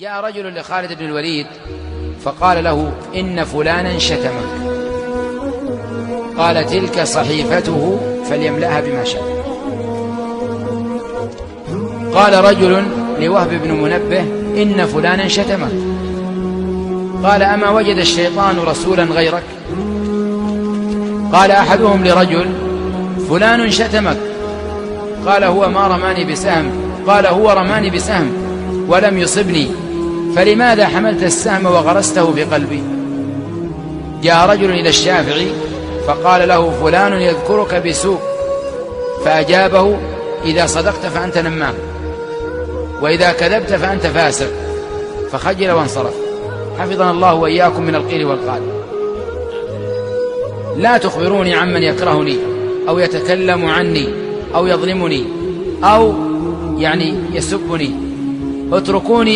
جاء رجل لخالد بن الوليد فقال له: إن فلانا شتمك. قال: تلك صحيفته فليملأها بما شاء. قال رجل لوهب بن منبه: إن فلانا شتمك. قال: أما وجد الشيطان رسولا غيرك؟ قال أحدهم لرجل: فلان شتمك. قال: هو ما رماني بسهم. قال: هو رماني بسهم ولم يصبني، فلماذا حملت السهم وغرسته بقلبي؟ جاء رجل إلى الشافعي فقال له: فلان يذكرك بسوء، فأجابه: إذا صدقت فأنت نمام، وإذا كذبت فأنت فاسق، فخجل وانصرف. حفظنا الله وإياكم من القيل والقال. لا تخبروني عمن يكرهني أو يتكلم عني أو يظلمني أو يسبني، اتركوني